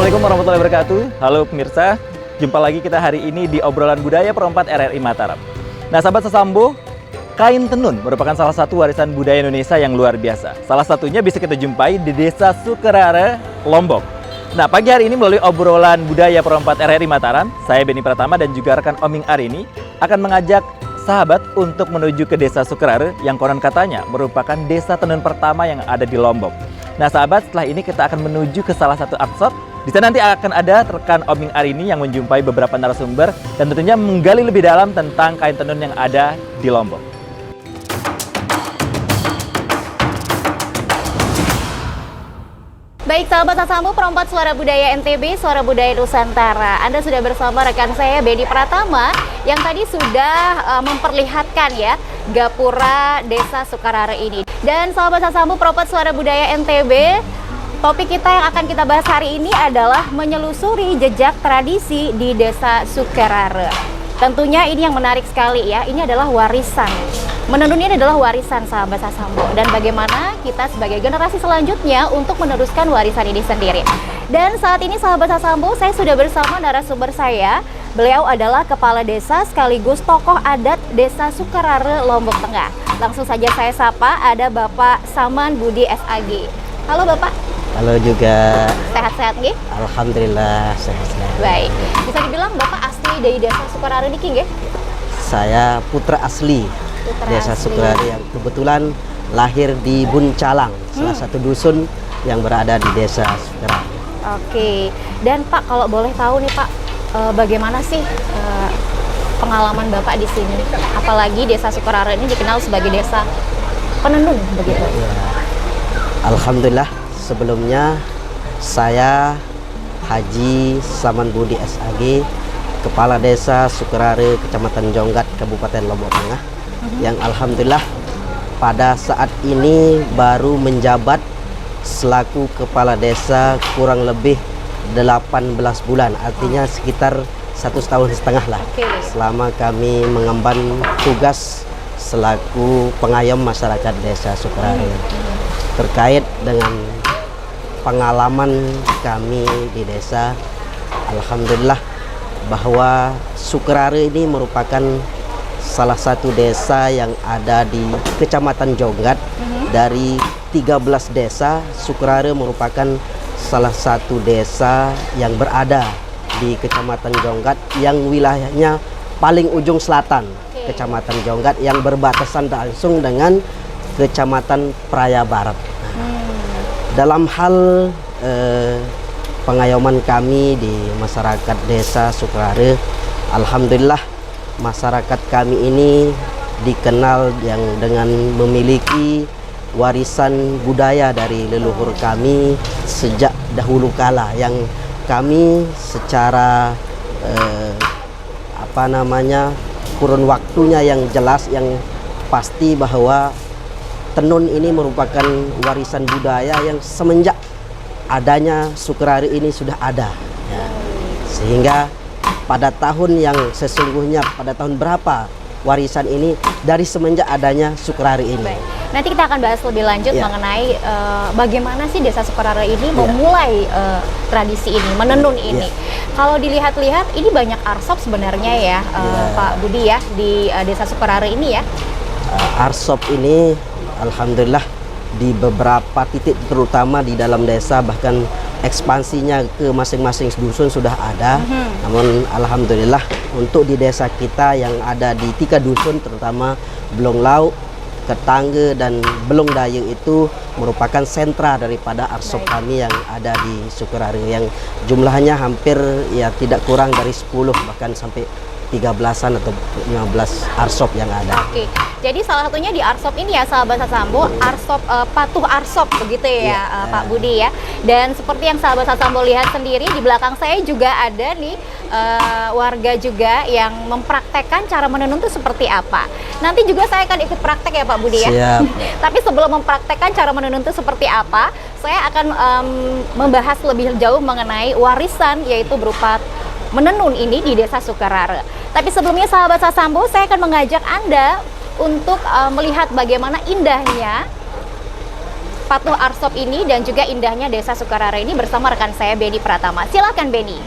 Assalamualaikum warahmatullahi wabarakatuh. Halo pemirsa, jumpa lagi kita hari ini di obrolan budaya Perempat RRI Mataram. Nah sahabat Sasambo, kain tenun merupakan salah satu warisan budaya Indonesia yang luar biasa. Salah satunya bisa kita jumpai di Desa Sukerare, Lombok. Nah pagi hari ini melalui obrolan budaya Perempat RRI Mataram, saya Benny Pratama dan juga rekan Oming Arini akan mengajak sahabat untuk menuju ke Desa Sukerare yang konon katanya merupakan desa tenun pertama yang ada di Lombok. Nah sahabat, setelah ini kita akan menuju ke salah satu workshop. Di sana nanti akan ada rekan Oming Arini yang menjumpai beberapa narasumber dan tentunya menggali lebih dalam tentang kain tenun yang ada di Lombok. Baik sahabat Sasambo, Perempat Suara Budaya NTB, Suara Budaya Nusantara. Anda sudah bersama rekan saya Benny Pratama yang tadi sudah memperlihatkan ya gapura Desa Sukerare ini. Dan sahabat Sasambo, Perempat Suara Budaya NTB, topik kita yang akan kita bahas hari ini adalah menyelusuri jejak tradisi di Desa Sukerare. Tentunya ini yang menarik sekali ya, ini adalah warisan. Menenun ini adalah warisan sahabat Sasambo, dan bagaimana kita sebagai generasi selanjutnya untuk meneruskan warisan ini sendiri. Dan saat ini sahabat Sasambo, saya sudah bersama narasumber saya. Beliau adalah kepala desa sekaligus tokoh adat Desa Sukerare, Lombok Tengah. Langsung saja saya sapa, ada Bapak Saman Budi SAG. Halo Bapak. Halo juga. Sehat-sehat nggih? Alhamdulillah sehat-sehat. Baik. Bisa dibilang Bapak asli dari Desa Sukerare niki nggih? Saya putra asli Desa Sukerare yang kebetulan lahir di Buncalang, salah satu dusun yang berada di Desa Sukerare. Oke. Dan Pak, kalau boleh tahu nih Pak, bagaimana sih pengalaman Bapak di sini? Apalagi Desa Sukerare ini dikenal sebagai desa penenun begitu. Ya. Alhamdulillah, sebelumnya saya Haji Saman Budi SAG, Kepala Desa Sukerare, Kecamatan Jonggat, Kabupaten Lombok Tengah, yang alhamdulillah pada saat ini baru menjabat selaku Kepala Desa kurang lebih 18 bulan, artinya sekitar 1,5 tahun lah. Selama kami mengemban tugas selaku pengayom masyarakat Desa Sukerare. Terkait dengan pengalaman kami di desa, alhamdulillah bahwa Sukerare ini merupakan salah satu desa yang ada di Kecamatan Jonggat. Dari 13 desa, Sukerare merupakan salah satu desa yang berada di Kecamatan Jonggat yang wilayahnya paling ujung selatan. Kecamatan Jonggat yang berbatasan langsung dengan Kecamatan Praia Barat. Dalam hal pengayoman kami di masyarakat Desa Sukerare, alhamdulillah masyarakat kami ini dikenal yang dengan memiliki warisan budaya dari leluhur kami sejak dahulu kala, yang kami secara kurun waktunya yang jelas, yang pasti bahwa tenun ini merupakan warisan budaya yang semenjak adanya Sukerare ini sudah ada ya. Sehingga pada tahun yang sesungguhnya, pada tahun berapa warisan ini, dari semenjak adanya Sukerare ini. Baik. Nanti kita akan bahas lebih lanjut mengenai bagaimana sih Desa Sukerare ini memulai tradisi ini, menenun ini. Kalau dilihat-lihat ini banyak arsop sebenarnya ya, Pak Budi ya, di Desa Sukerare ini ya. Arsop ini alhamdulillah di beberapa titik terutama di dalam desa, bahkan ekspansinya ke masing-masing dusun sudah ada. Namun alhamdulillah untuk di desa kita yang ada di 3 dusun, terutama Belong Lau, Ketangge, dan Belong Dayung, itu merupakan sentra daripada arsop kami yang ada di Sukerare, yang jumlahnya hampir ya tidak kurang dari 10 bahkan sampai 13-an atau 15 arsop yang ada. Oke, jadi salah satunya di arsop ini ya sahabat Sasambo, arsop patuh arsop begitu ya, Pak Budi ya. Dan seperti yang sahabat Sasambo lihat sendiri, di belakang saya juga ada nih warga juga yang mempraktekkan cara menenun itu seperti apa. Nanti juga saya akan ikut praktek ya Pak Budi ya. Siap. Tapi sebelum mempraktekkan cara menenun itu seperti apa, saya akan membahas lebih jauh mengenai warisan, yaitu berupa menenun ini di Desa Sukerare. Tapi sebelumnya sahabat Sasambo, saya akan mengajak Anda untuk melihat bagaimana indahnya Patuh Art Shop ini dan juga indahnya Desa Sukarare ini bersama rekan saya Beni Pratama. Silakan Beni.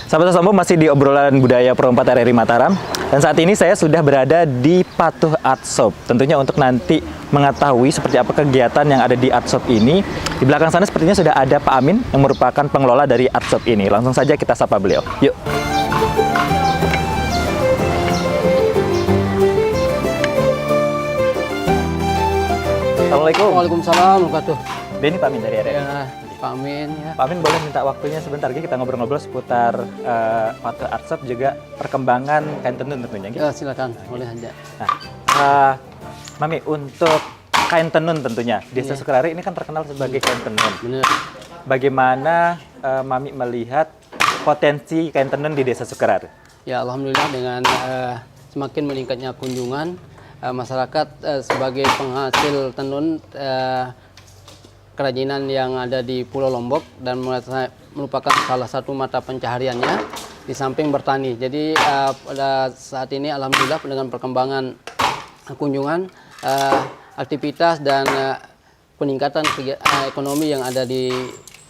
Sahabat Sesambung, masih di obrolan budaya Pro 4 RRI Mataram. Dan saat ini saya sudah berada di Patuh Art Shop. Tentunya untuk nanti mengetahui seperti apa kegiatan yang ada di Art Shop ini. Di belakang sana sepertinya sudah ada Pak Amin yang merupakan pengelola dari Art Shop ini. Langsung saja kita sapa beliau. Yuk. Assalamualaikum. Waalaikumsalam warahmatullahi Beni, Pak Amin dari RRI. ya, Pak Amin ya. Pak Amin, boleh minta waktunya sebentar lagi kita ngobrol-ngobrol seputar Patuh Art Shop juga perkembangan kain tenun tentunya. Gitu. Ya, silakan, boleh aja. Nah, Mami, untuk kain tenun tentunya, Desa Sukarare ini kan terkenal sebagai kain tenun. Benar. Bagaimana Mami melihat potensi kain tenun di Desa Sukarare? Ya, alhamdulillah dengan semakin meningkatnya kunjungan masyarakat sebagai penghasil tenun kerajinan yang ada di Pulau Lombok dan merupakan salah satu mata pencahariannya di samping bertani. Jadi pada saat ini alhamdulillah dengan perkembangan kunjungan, aktivitas dan peningkatan ekonomi yang ada di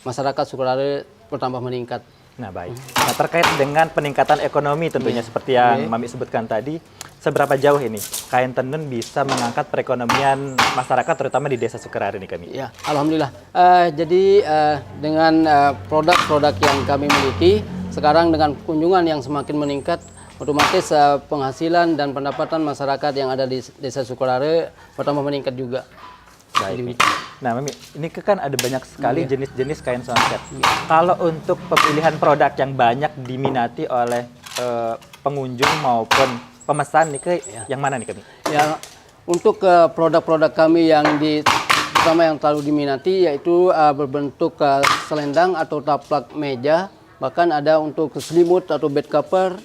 masyarakat Sukarare bertambah meningkat. Nah, baik. Nah, terkait dengan peningkatan ekonomi tentunya seperti yang Mami sebutkan tadi, seberapa jauh ini kain tenun bisa mengangkat perekonomian masyarakat terutama di Desa Sukarare ini kami? Ya, alhamdulillah. Jadi dengan produk-produk yang kami miliki, sekarang dengan kunjungan yang semakin meningkat, otomatis penghasilan dan pendapatan masyarakat yang ada di Desa Sukarare bertambah meningkat juga. Baik. Nah, Mami, ini kan ada banyak sekali jenis-jenis kain songket. Kalau untuk pemilihan produk yang banyak diminati oleh pengunjung maupun pemesan nih, yang mana nih kami? Ya, untuk produk-produk kami yang terutama yang terlalu diminati yaitu berbentuk selendang atau taplak meja, bahkan ada untuk selimut atau bed cover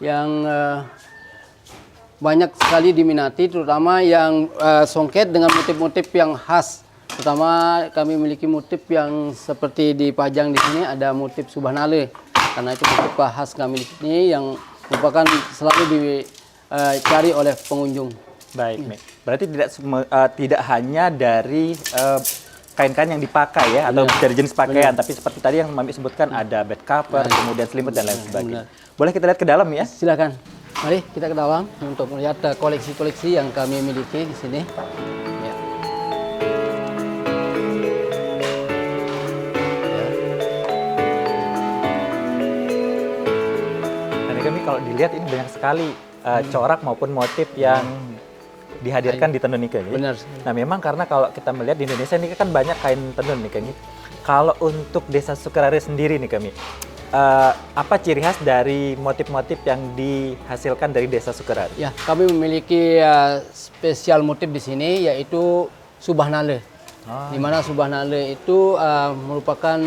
yang banyak sekali diminati, terutama yang songket dengan motif-motif yang khas. Terutama kami memiliki motif yang seperti dipajang di sini, ada motif Subhanale, karena itu motif khas kami di sini yang merupakan selalu dicari oleh pengunjung. Baik, berarti tidak hanya dari kain-kain yang dipakai ya, atau dari jenis pakaian, tapi seperti tadi yang Mami sebutkan ada bed cover, kemudian selimut dan lain sebagainya. Boleh kita lihat ke dalam ya? Silakan. Mari kita ke dalam untuk melihat koleksi-koleksi yang kami miliki di sini. Ya. Dan kami kalau dilihat ini banyak sekali corak maupun motif yang dihadirkan di tenun ini. Benar. Nah, memang karena kalau kita melihat di Indonesia ini kan banyak kain tenun nih kami. Kalau untuk Desa Sukarare sendiri nih kami, apa ciri khas dari motif-motif yang dihasilkan dari Desa Sukarare? Ya, kami memiliki spesial motif di sini yaitu Subhanale. Di mana Subhanale itu merupakan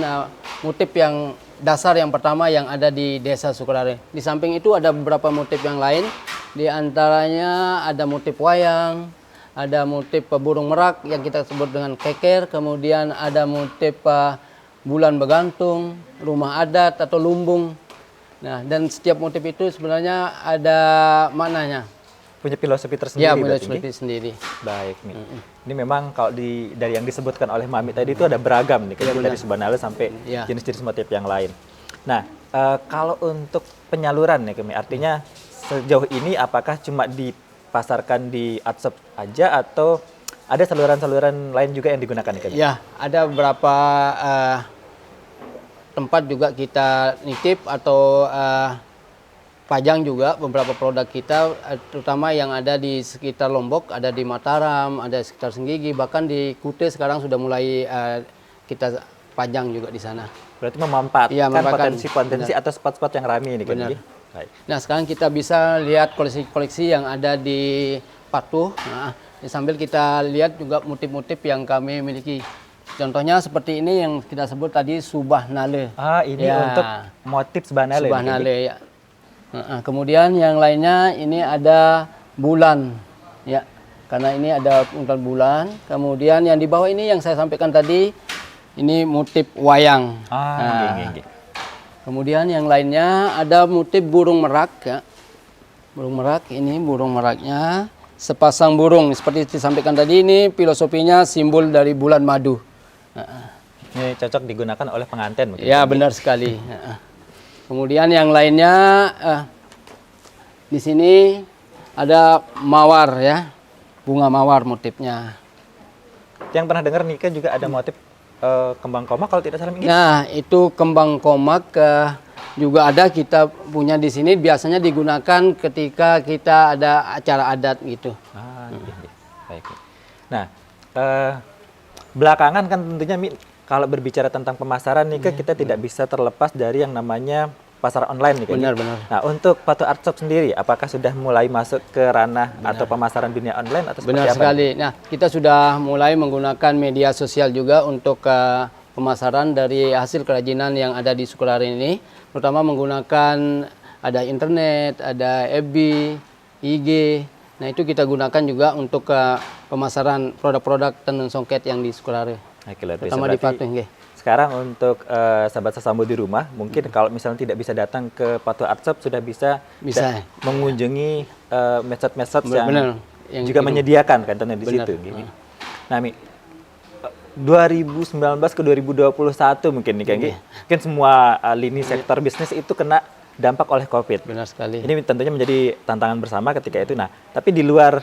motif yang dasar yang pertama yang ada di Desa Sukarare. Di samping itu ada beberapa motif yang lain, di antaranya ada motif wayang, ada motif burung merak yang kita sebut dengan keker, kemudian ada motif bulan bergantung, rumah adat atau lumbung. Nah, dan setiap motif itu sebenarnya ada maknanya. Punya filosofi tersendiri. Ya, filosofi sendiri. Baik nih. Ini memang kalau dari yang disebutkan oleh Mami tadi itu ada beragam nih, dari Subhanale sampai jenis-jenis motif yang lain. Nah, kalau untuk penyaluran nih kami, artinya sejauh ini apakah cuma dipasarkan di Art Shop aja atau ada saluran-saluran lain juga yang digunakan nih kami? Ya, ada beberapa tempat juga kita nitip atau pajang juga beberapa produk kita, terutama yang ada di sekitar Lombok, ada di Mataram, ada di sekitar Senggigi, bahkan di Kute sekarang sudah mulai kita pajang juga di sana. Berarti memanfaatkan ya, potensi-potensi atau spot-spot yang ramai ini kan? Baik. Nah, sekarang kita bisa lihat koleksi-koleksi yang ada di Patuh. Nah, sambil kita lihat juga motif-motif yang kami miliki. Contohnya seperti ini yang kita sebut tadi Subhanale. Ini untuk motif Subhanale. Subhanale ya. Kemudian yang lainnya ini ada bulan, ya, karena ini ada urutan bulan. Kemudian yang di bawah ini yang saya sampaikan tadi, ini motif wayang. Kemudian Kemudian yang lainnya ada motif burung merak, ya. Burung merak, ini burung meraknya. Sepasang burung, seperti disampaikan tadi, ini filosofinya simbol dari bulan madu. Ini cocok digunakan oleh pengantin mungkin. Ya, benar sekali. Kemudian yang lainnya, di sini ada mawar ya, bunga mawar motifnya. Yang pernah dengar Nika juga ada motif kembang komak kalau tidak salah Minggi. Nah, itu kembang komak juga ada, kita punya di sini, biasanya digunakan ketika kita ada acara adat gitu. Iya. Baik. Nah, belakangan kan tentunya Mi, kalau berbicara tentang pemasaran nih kita tidak bisa terlepas dari yang namanya pasar online nih kan. Benar. Nah, untuk Patu Art Shop sendiri apakah sudah mulai masuk ke ranah atau pemasaran dunia online atau seperti Benar apa? sekali. Nah, kita sudah mulai menggunakan media sosial juga untuk pemasaran dari hasil kerajinan yang ada di Sukolari ini, terutama menggunakan ada internet, ada FB, IG. Nah, itu kita gunakan juga untuk pemasaran produk-produk tenun songket yang di Sukolari. Oke, luar biasa. Terutama di Berarti Patu. Nggih. sekarang untuk sahabat Sasambo di rumah, mungkin kalau misalnya tidak bisa datang ke Patu Art Shop sudah bisa mengunjungi medsos-medsos yang juga menyediakan kan tenun di situ. Gini. Nah, Mi, 2019 ke 2021 mungkin nih kan, mungkin semua lini sektor bisnis itu kena dampak oleh COVID. Benar sekali. Ini tentunya menjadi tantangan bersama ketika itu. Nah, tapi di luar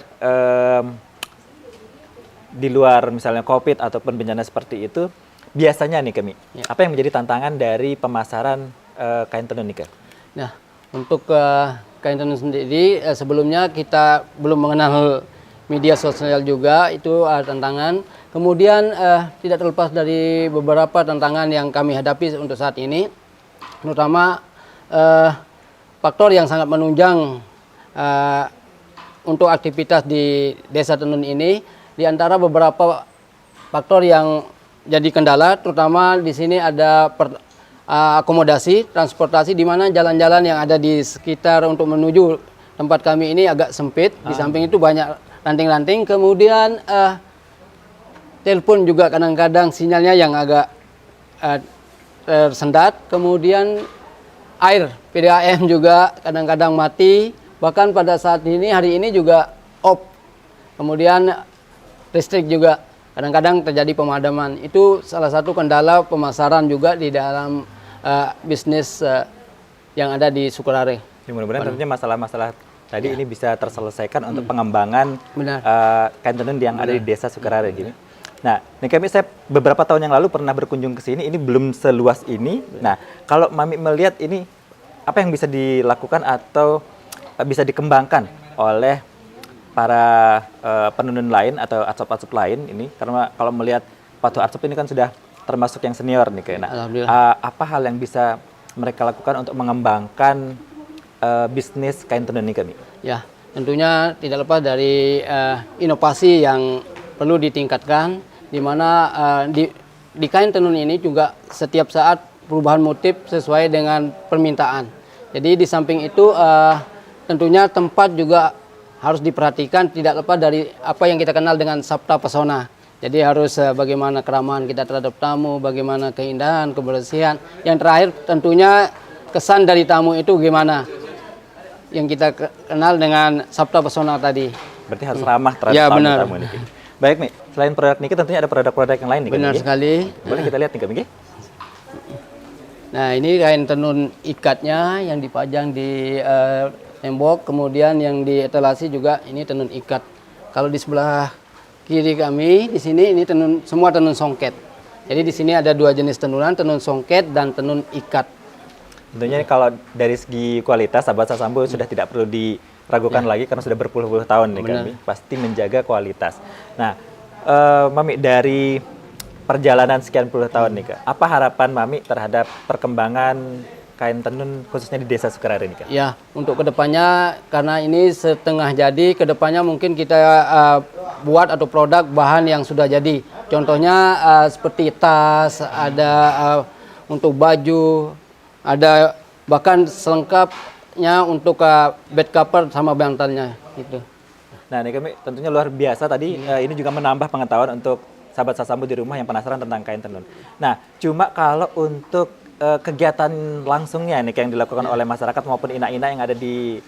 misalnya COVID ataupun bencana seperti itu, biasanya nih Kemi, apa yang menjadi tantangan dari pemasaran kain tenun nih? Nah, untuk kain tenun sendiri, sebelumnya kita belum mengenal media sosial juga, itu tantangan. Kemudian tidak terlepas dari beberapa tantangan yang kami hadapi untuk saat ini, terutama faktor yang sangat menunjang untuk aktivitas di Desa Tenun ini. Di antara beberapa faktor yang jadi kendala, terutama di sini ada akomodasi, transportasi, di mana jalan-jalan yang ada di sekitar untuk menuju tempat kami ini agak sempit. Di samping itu banyak ranting-ranting, kemudian telepon juga kadang-kadang sinyalnya yang agak tersendat, kemudian air PDAM juga kadang-kadang mati, bahkan pada saat ini hari ini juga off. Kemudian listrik juga kadang-kadang terjadi pemadaman. Itu salah satu kendala pemasaran juga di dalam bisnis yang ada di Sukolari. Ya, mudah-mudahan tentunya masalah-masalah tadi ini bisa terselesaikan untuk pengembangan kain tenun yang ada di Desa Sukolari gini. Nah, nih kami saya beberapa tahun yang lalu pernah berkunjung ke sini. Ini belum seluas ini. Nah, kalau Mami melihat ini apa yang bisa dilakukan atau bisa dikembangkan oleh para penenun lain atau art shop lain ini, karena kalau melihat Patu Art Shop ini kan sudah termasuk yang senior nih kayaknya. Apa hal yang bisa mereka lakukan untuk mengembangkan bisnis kain tenun ini kami? Ya, tentunya tidak lepas dari inovasi yang perlu ditingkatkan, di mana di kain tenun ini juga setiap saat perubahan motif sesuai dengan permintaan. Jadi di samping itu tentunya tempat juga harus diperhatikan, tidak lepas dari apa yang kita kenal dengan sabta pesona. Jadi harus bagaimana keramahan kita terhadap tamu, bagaimana keindahan, kebersihan. Yang terakhir tentunya kesan dari tamu itu gimana, yang kita kenal dengan sabta pesona tadi. Berarti harus ramah terhadap tamu ini. Baik Mi, selain produk Niki tentunya ada produk-produk yang lain nih. Benar sekali. Boleh kita lihat nih Kami? Nah, ini kain tenun ikatnya yang dipajang di tembok, kemudian yang di etalasi juga ini tenun ikat. Kalau di sebelah kiri kami di sini ini semua tenun songket. Jadi di sini ada dua jenis tenunan, tenun songket dan tenun ikat. Tentunya kalau dari segi kualitas sahabat Sasambo sudah tidak perlu diragukan lagi karena sudah berpuluh-puluh tahun nih kami pasti menjaga kualitas. Nah, Mami dari perjalanan sekian puluh tahun nih Kak, apa harapan Mami terhadap perkembangan kain tenun khususnya di Desa Sukolari ini Kak? Ya, untuk kedepannya karena ini setengah jadi, kedepannya mungkin kita buat atau produk bahan yang sudah jadi. Contohnya seperti tas, ada untuk baju, ada bahkan selengkapnya untuk bed cover sama bantalnya gitu. Nah, ini kami tentunya luar biasa tadi. Ini juga menambah pengetahuan untuk sahabat Sasambo di rumah yang penasaran tentang kain tenun. Nah, cuma kalau untuk kegiatan langsungnya nih yang dilakukan oleh masyarakat maupun ina-ina yang ada di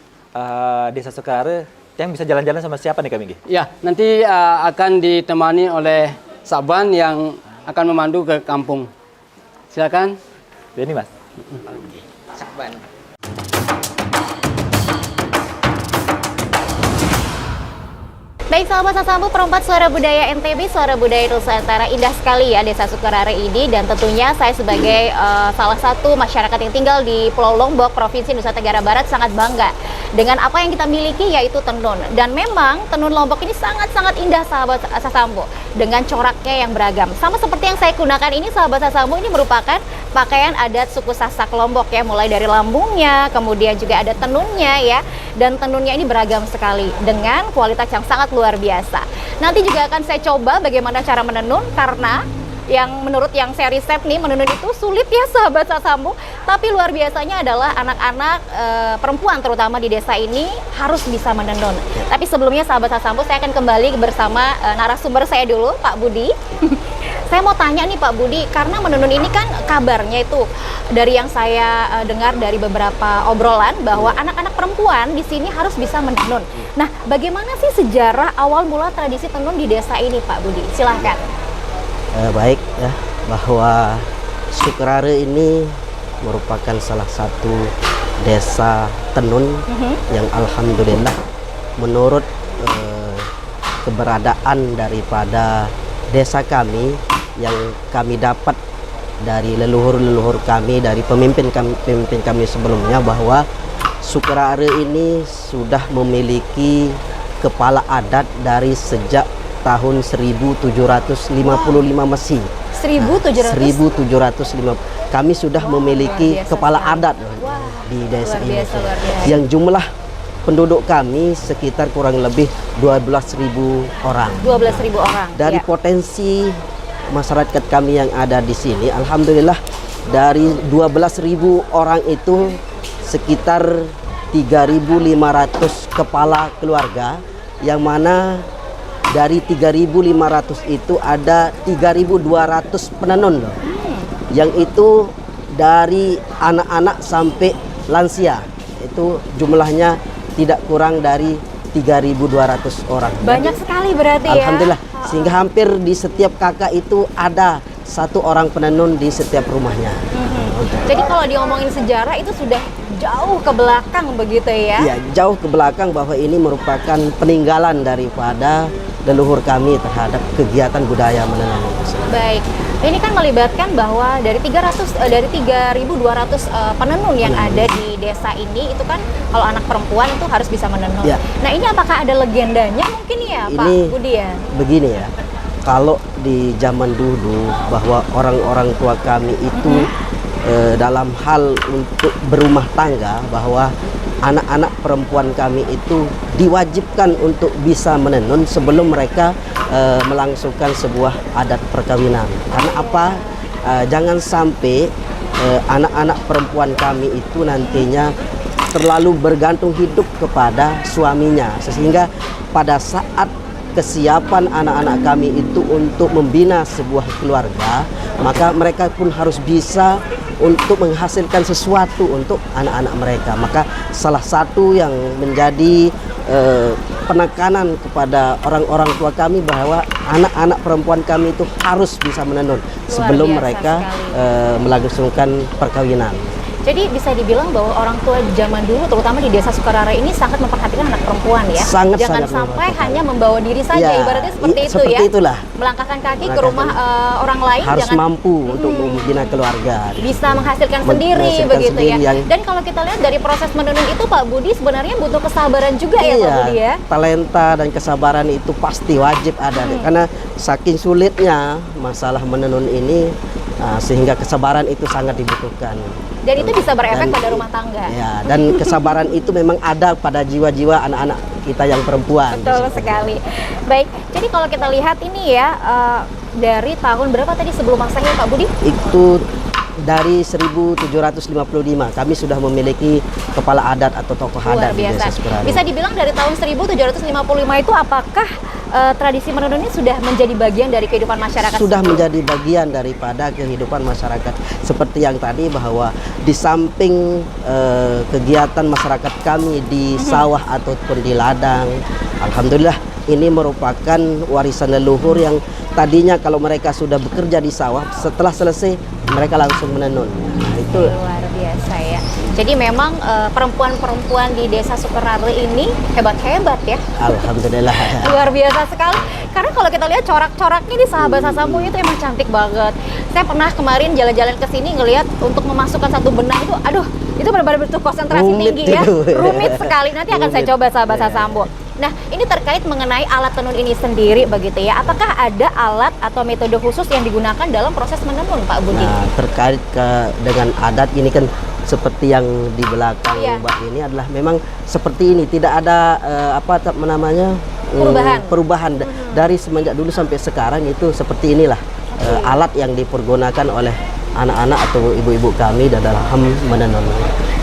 Desa Sukarare, yang bisa jalan-jalan sama siapa nih kami? Ya, nanti akan ditemani oleh Saban yang akan memandu ke kampung. Silakan. Ini Mas. Baik sahabat Sasambu, perempat suara budaya NTB, suara budaya Nusantara, indah sekali ya Desa Sukarare ini, dan tentunya saya sebagai salah satu masyarakat yang tinggal di Pulau Lombok, Provinsi Nusa Tenggara Barat sangat bangga dengan apa yang kita miliki, yaitu tenun. Dan memang tenun Lombok ini sangat-sangat indah sahabat Sasambu, dengan coraknya yang beragam. Sama seperti yang saya gunakan ini sahabat Sasambu, ini merupakan pakaian adat suku Sasak Lombok ya, mulai dari lambungnya, kemudian juga ada tenunnya ya, dan tenunnya ini beragam sekali dengan kualitas yang sangat luar biasa. Nanti juga akan saya coba bagaimana cara menenun, karena yang menurut yang saya riset nih, menenun itu sulit ya sahabat Sasambu, tapi luar biasanya adalah anak-anak perempuan terutama di desa ini harus bisa menenun. Tapi sebelumnya sahabat Sasambu, saya akan kembali bersama narasumber saya dulu, Pak Budi. Saya mau tanya nih Pak Budi, karena menenun ini kan kabarnya itu dari yang saya dengar dari beberapa obrolan bahwa anak-anak perempuan di sini harus bisa menenun. Nah, bagaimana sih sejarah awal mula tradisi tenun di desa ini Pak Budi? Silahkan. Baik ya, bahwa Sukarare ini merupakan salah satu desa tenun yang alhamdulillah menurut keberadaan daripada desa kami yang kami dapat dari leluhur-leluhur kami, dari pemimpin kami sebelumnya, bahwa Sukarare ini sudah memiliki kepala adat dari sejak tahun 1755 Masehi. 1755. Kami sudah memiliki kepala adat di desa ini. Yang jumlah penduduk kami sekitar kurang lebih 12.000 orang. 12.000 orang. Dari potensi masyarakat kami yang ada di sini, alhamdulillah dari 12.000 orang itu sekitar 3.500 kepala keluarga, yang mana dari 3.500 itu ada 3.200 penenun loh. Yang itu dari anak-anak sampai lansia. Itu jumlahnya tidak kurang dari 3.200 orang. Banyak sekali berarti ya. Alhamdulillah. Sehingga hampir di setiap kakak itu ada satu orang penenun di setiap rumahnya. Jadi kalau diomongin sejarah itu sudah jauh ke belakang begitu ya? Iya, jauh ke belakang, bahwa ini merupakan peninggalan daripada leluhur kami terhadap kegiatan budaya menenun. Baik, ini kan melibatkan bahwa dari 3.200 penenun yang ada di desa ini, itu kan kalau anak perempuan itu harus bisa menenun. Ya. Nah, ini apakah ada legendanya mungkin ya Ini Pak Budi ya? Begini ya, kalau di zaman dulu bahwa orang-orang tua kami itu dalam hal untuk berumah tangga, bahwa anak-anak perempuan kami itu diwajibkan untuk bisa menenun sebelum mereka melangsungkan sebuah adat perkawinan. Karena apa? Jangan sampai anak-anak perempuan kami itu nantinya terlalu bergantung hidup kepada suaminya, sehingga pada saat kesiapan anak-anak kami itu untuk membina sebuah keluarga, maka mereka pun harus bisa untuk menghasilkan sesuatu untuk anak-anak mereka. Maka salah satu yang menjadi penekanan kepada orang-orang tua kami bahwa anak-anak perempuan kami itu harus bisa menenun sebelum mereka melangsungkan perkawinan. Jadi bisa dibilang bahwa orang tua zaman dulu, terutama di desa Sukarare ini, sangat memperhatikan anak perempuan ya. Jangan sampai hanya membawa diri saja, ya, ibaratnya seperti itu ya. Itulah. Melangkahkan kaki ke rumah orang lain, harus mampu untuk membina keluarga. Bisa menghasilkan sendiri begitu ya. Dan kalau kita lihat dari proses menenun itu Pak Budi, sebenarnya butuh kesabaran juga ya Pak Budi ya. Talenta dan kesabaran itu pasti wajib ada, karena saking sulitnya masalah menenun ini, sehingga kesabaran itu sangat dibutuhkan. Dan itu bisa berefek pada rumah tangga. Ya, dan kesabaran itu memang ada pada jiwa-jiwa anak-anak kita yang perempuan. Betul sekali. Baik, jadi kalau kita lihat ini ya, dari tahun berapa tadi sebelum Masehi Pak Budi? Itu dari 1755 kami sudah memiliki kepala adat atau tokoh Luar adat di biasa. Desa Sukarare. Bisa dibilang dari tahun 1755 itu apakah tradisi menenun ini sudah menjadi bagian dari kehidupan masyarakat? Sudah menjadi bagian daripada kehidupan masyarakat. Seperti yang tadi bahwa di samping kegiatan masyarakat kami di sawah ataupun di ladang, alhamdulillah ini merupakan warisan leluhur yang tadinya kalau mereka sudah bekerja di sawah, setelah selesai mereka langsung menenun. Nah, itu Luar biasa ya. Jadi memang perempuan-perempuan di Desa Sukarare ini hebat-hebat ya. alhamdulillah. Luar biasa sekali. Karena kalau kita lihat corak-coraknya di Sahabat Sasambu itu emang cantik banget. Saya pernah kemarin jalan-jalan ke sini ngelihat untuk memasukkan satu benang itu, aduh, itu benar-benar butuh konsentrasi Rumit tinggi ya. itu. Rumit sekali. Nanti akan saya Rumit. coba Sahabat Iya. Sasambu. Nah, ini terkait mengenai alat tenun ini sendiri begitu ya. Apakah ada alat atau metode khusus yang digunakan dalam proses menenun, Pak Budi? Nah, terkait dengan adat ini kan seperti yang di belakang Iya. Mbak ini adalah memang seperti ini, tidak ada namanya perubahan dari semenjak dulu sampai sekarang itu seperti inilah alat yang dipergunakan oleh anak-anak atau ibu-ibu kami dalam menenun.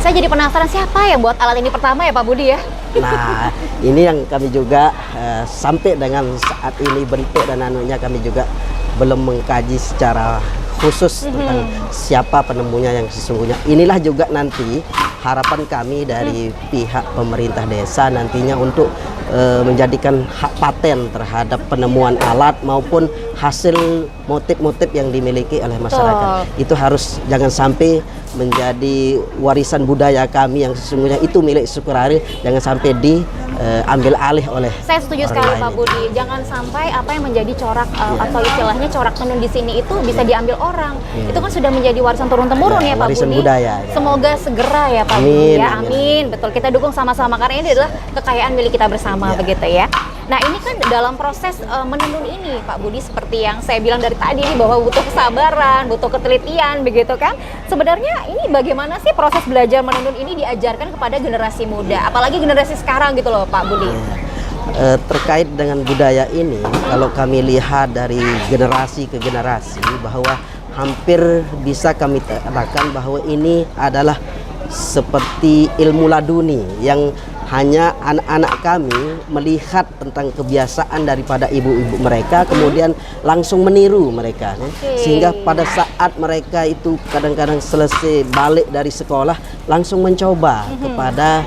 Saya jadi penasaran siapa yang buat alat ini pertama ya Pak Budi ya? Nah, ini yang kami juga sampai dengan saat ini bentuk dan anunya kami juga belum mengkaji secara khusus tentang siapa penemunya yang sesungguhnya. Inilah juga nanti harapan kami dari pihak pemerintah desa nantinya untuk menjadikan hak paten terhadap penemuan alat maupun hasil motif-motif yang dimiliki oleh masyarakat. Itu harus jangan sampai menjadi warisan budaya kami yang sesungguhnya itu milik Sukarare, jangan sampai diambil alih oleh Saya setuju orang sekali lain. Pak Budi. Jangan sampai apa yang menjadi corak atau istilahnya corak tenun di sini itu bisa diambil orang. Itu kan sudah menjadi warisan turun-temurun ya, Pak warisan Budi. budaya, ya. Semoga segera ya Pak Amin, Budi ya. amin. Amin. Betul, kita dukung sama-sama karena ini adalah kekayaan milik kita bersama begitu ya. Nah, ini kan dalam proses menenun ini Pak Budi seperti yang saya bilang dari tadi nih bahwa butuh kesabaran, butuh ketelitian begitu kan. Sebenarnya ini bagaimana sih proses belajar menenun ini diajarkan kepada generasi muda, apalagi generasi sekarang gitu loh Pak Budi. Terkait dengan budaya ini, kalau kami lihat dari generasi ke generasi bahwa hampir bisa kami katakan bahwa ini adalah seperti ilmu laduni yang hanya anak-anak kami melihat tentang kebiasaan daripada ibu-ibu mereka, kemudian langsung meniru mereka. Sehingga pada saat mereka itu kadang-kadang selesai balik dari sekolah, langsung mencoba kepada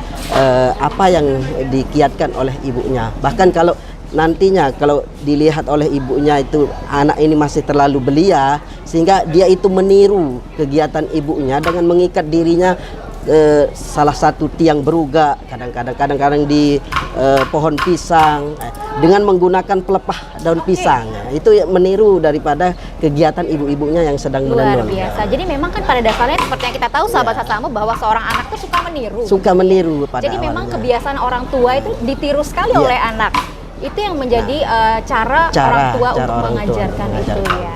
apa yang dikiatkan oleh ibunya. Bahkan kalau nantinya kalau dilihat oleh ibunya itu anak ini masih terlalu belia, sehingga dia itu meniru kegiatan ibunya dengan mengikat dirinya salah satu tiang beruga, kadang-kadang di pohon pisang dengan menggunakan pelepah daun pisang. Itu meniru daripada kegiatan ibu-ibunya yang sedang Luar menenun. biasa. Jadi memang kan pada dasarnya seperti yang kita tahu Sahabat Sasambu bahwa seorang anak tuh suka meniru. Suka meniru pada Jadi memang awalnya. kebiasaan orang tua itu ditiru sekali Iya. oleh anak. Itu yang menjadi cara orang tua untuk mengajarkan itu ya.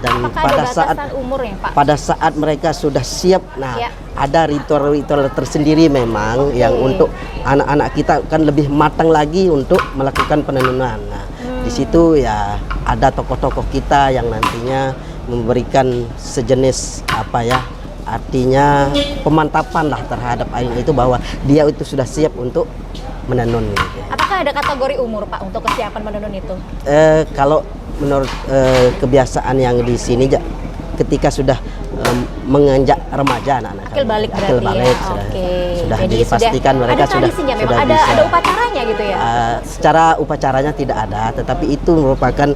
Dan Apakah pada ada saat batasan umurnya Pak? pada saat mereka sudah siap, nah Ya. ada ritual-ritual tersendiri memang yang untuk anak-anak kita kan lebih matang lagi untuk melakukan penenunan. Nah, di situ ya ada tokoh-tokoh kita yang nantinya memberikan sejenis apa ya, artinya pemantapan lah terhadap air itu bahwa dia itu sudah siap untuk menenun. Gitu. Apakah ada kategori umur Pak untuk kesiapan menenun itu? Kalau menurut kebiasaan yang di sini ketika sudah menginjak remaja anak-anak Akil balik berarti akil balik ya. sudah, Oke. sudah Jadi dipastikan mereka ada sudah tradisinya memang sudah ada bisa. ada upacaranya gitu ya. Secara upacaranya tidak ada, tetapi itu merupakan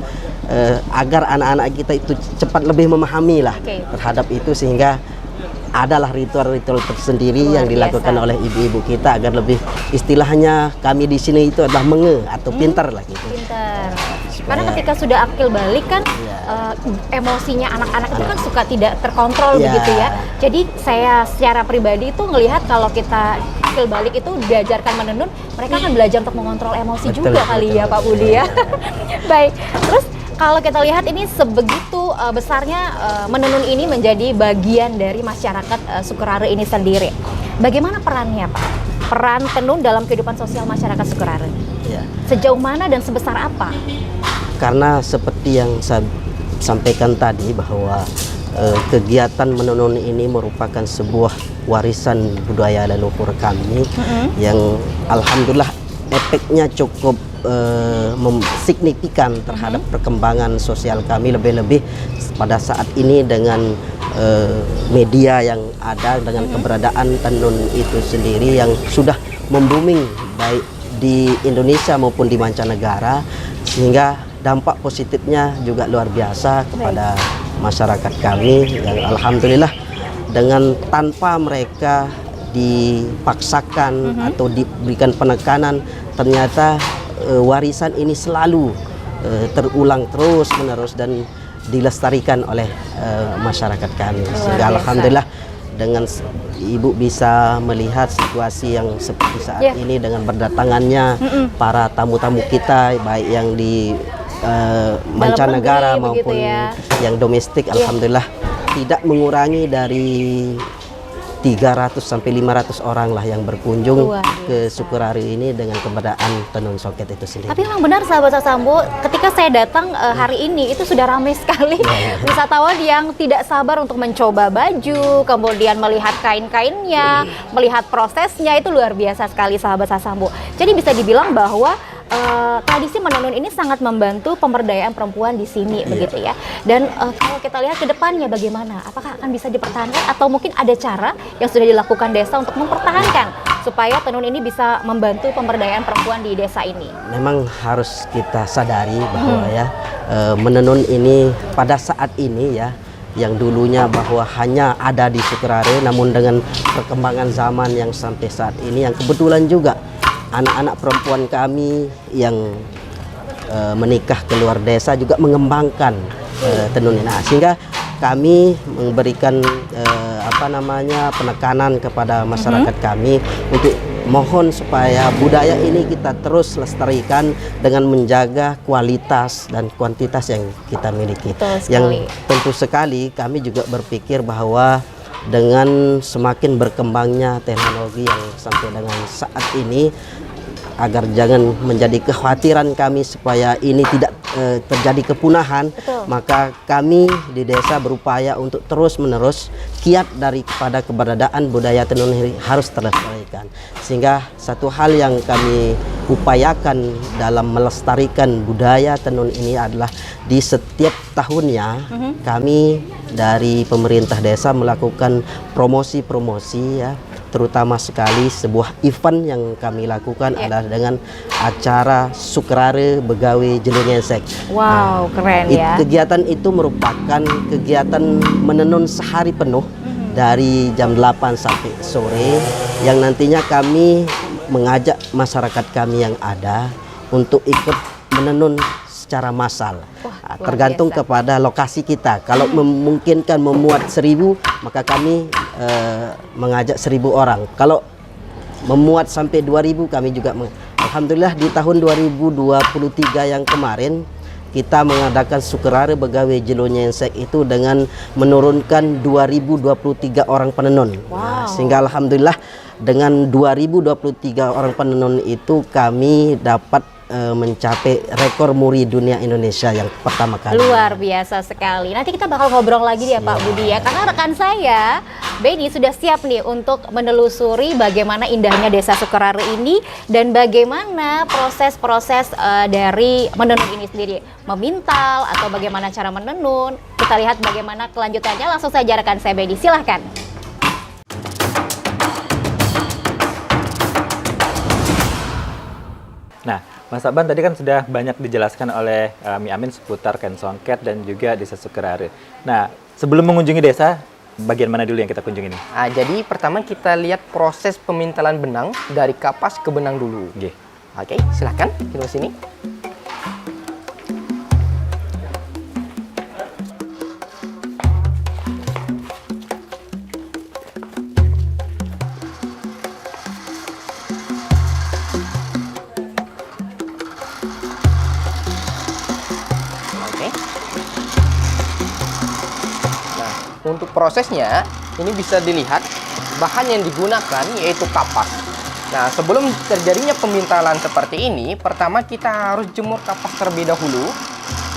agar anak-anak kita itu cepat lebih memahami lah terhadap itu, sehingga adalah ritual-ritual tersendiri Luar yang dilakukan biasa. oleh ibu-ibu kita agar lebih istilahnya kami di sini itu adalah menge atau pintar lah gitu. Pinter. Karena ketika sudah akil balik kan emosinya anak-anak itu kan suka tidak terkontrol Iya. begitu ya. Jadi saya secara pribadi itu ngelihat kalau kita akil balik itu diajarkan menenun, mereka akan belajar untuk mengontrol emosi Betul, juga kali ya betul. Pak Budi ya. Baik. Terus kalau kita lihat ini sebegitu besarnya menenun ini menjadi bagian dari masyarakat Sukarare ini sendiri. Bagaimana perannya Pak? Peran tenun dalam kehidupan sosial masyarakat Sukarare. Ya. Sejauh mana dan sebesar apa? Karena seperti yang saya sampaikan tadi bahwa kegiatan menenun ini merupakan sebuah warisan budaya leluhur kami yang alhamdulillah efeknya cukup signifikan terhadap perkembangan sosial kami, lebih-lebih pada saat ini dengan media yang ada, dengan keberadaan tenun itu sendiri yang sudah membooming baik di Indonesia maupun di mancanegara, sehingga dampak positifnya juga luar biasa kepada masyarakat kami yang alhamdulillah dengan tanpa mereka dipaksakan atau diberikan penekanan, ternyata warisan ini selalu terulang terus menerus dan dilestarikan oleh masyarakat kami, sehingga alhamdulillah dengan Ibu bisa melihat situasi yang seperti saat ini dengan berdatangannya para tamu-tamu kita, baik yang di mancanegara maupun yang domestik, alhamdulillah tidak mengurangi dari 300 sampai 500 orang lah yang berkunjung ke Sukerari ini dengan keberadaan tenun soket itu sendiri. Tapi memang benar sahabat Sasambo, ketika saya datang hari ini itu sudah ramai sekali wisatawan yang tidak sabar untuk mencoba baju, kemudian melihat kain-kainnya, melihat prosesnya, itu luar biasa sekali sahabat Sasambo. Jadi bisa dibilang bahwa tradisi menenun ini sangat membantu pemberdayaan perempuan di sini, begitu ya. Dan kalau kita lihat ke depannya bagaimana, apakah akan bisa dipertahankan atau mungkin ada cara yang sudah dilakukan desa untuk mempertahankan supaya tenun ini bisa membantu pemberdayaan perempuan di desa ini? Memang harus kita sadari bahwa menenun ini pada saat ini ya, yang dulunya bahwa hanya ada di Sukerare, namun dengan perkembangan zaman yang sampai saat ini, yang kebetulan juga anak-anak perempuan kami yang menikah ke luar desa juga mengembangkan tenun ini, sehingga kami memberikan penekanan kepada masyarakat kami untuk mohon supaya budaya ini kita terus lestarikan dengan menjaga kualitas dan kuantitas yang kita miliki. Yang tentu sekali kami juga berpikir bahwa dengan semakin berkembangnya teknologi yang sampai dengan saat ini, agar jangan menjadi kekhawatiran kami supaya ini tidak terjadi kepunahan, maka kami di desa berupaya untuk terus-menerus kiat daripada keberadaan budaya tenun ini harus terlestarikan. Sehingga satu hal yang kami upayakan dalam melestarikan budaya tenun ini adalah di setiap tahunnya kami dari pemerintah desa melakukan promosi-promosi ya, terutama sekali sebuah event yang kami lakukan adalah dengan acara Sukerare Begawe Jelonyesek. Wow, keren ya. Kegiatan itu merupakan kegiatan menenun sehari penuh dari jam 8 sampai sore, yang nantinya kami mengajak masyarakat kami yang ada untuk ikut menenun secara massal. Tergantung kepada lokasi kita. Kalau memungkinkan memuat 1000, maka kami mengajak 1000 orang. Kalau memuat sampai 2000, kami juga alhamdulillah di tahun 2023 yang kemarin kita mengadakan Sukerare Begawe Jelonyesek itu dengan menurunkan 2023 orang penenun. Sehingga alhamdulillah dengan 2023 orang penenun itu kami dapat mencapai rekor muri dunia Indonesia yang pertama kali. Luar biasa sekali. Nanti kita bakal ngobrol lagi ya Pak Budi ya, karena rekan saya Benny sudah siap nih untuk menelusuri bagaimana indahnya desa Sukerare ini dan bagaimana proses-proses dari menenun ini sendiri, memintal atau bagaimana cara menenun. Kita lihat bagaimana kelanjutannya, langsung saja rekan saya Benny, silahkan. Nah, Mas Aban tadi kan sudah banyak dijelaskan oleh Mi Amin seputar kain songket dan juga desa Sukerare. Nah, sebelum mengunjungi desa, bagian mana dulu yang kita kunjungi nih? Jadi pertama kita lihat proses pemintalan benang dari kapas ke benang dulu. Oke, silahkan kita sini. Untuk prosesnya, ini bisa dilihat bahan yang digunakan yaitu kapas. Nah, sebelum terjadinya pemintalan seperti ini, pertama kita harus jemur kapas terlebih dahulu.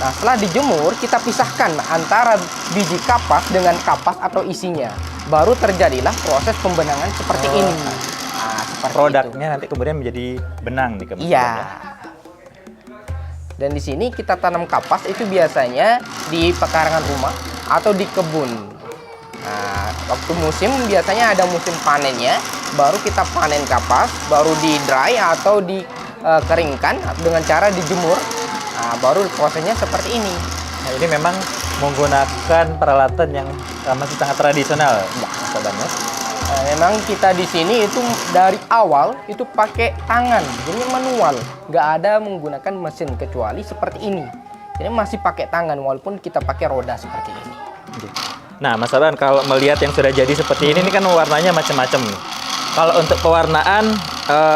Nah, setelah dijemur, kita pisahkan antara biji kapas dengan kapas atau isinya. Baru terjadilah proses pembenangan seperti ini. Nah, seperti Produknya nanti kemudian menjadi benang nih, Mas. Iya. Dan di sini kita tanam kapas itu biasanya di pekarangan rumah atau di kebun. Nah, waktu musim biasanya ada musim panennya, baru kita panen kapas, baru di dry atau dikeringkan dengan cara dijemur. Nah, baru prosesnya seperti ini. Nah, ini memang menggunakan peralatan yang masih sangat tradisional, Mas Aban, ya. Nah, memang kita di sini itu dari awal itu pakai tangan, jadi manual, nggak ada menggunakan mesin kecuali seperti ini. Jadi masih pakai tangan walaupun kita pakai roda seperti ini. Nah, Mas Aban, kalau melihat yang sudah jadi seperti ini kan warnanya macam-macam nih. Kalau untuk pewarnaan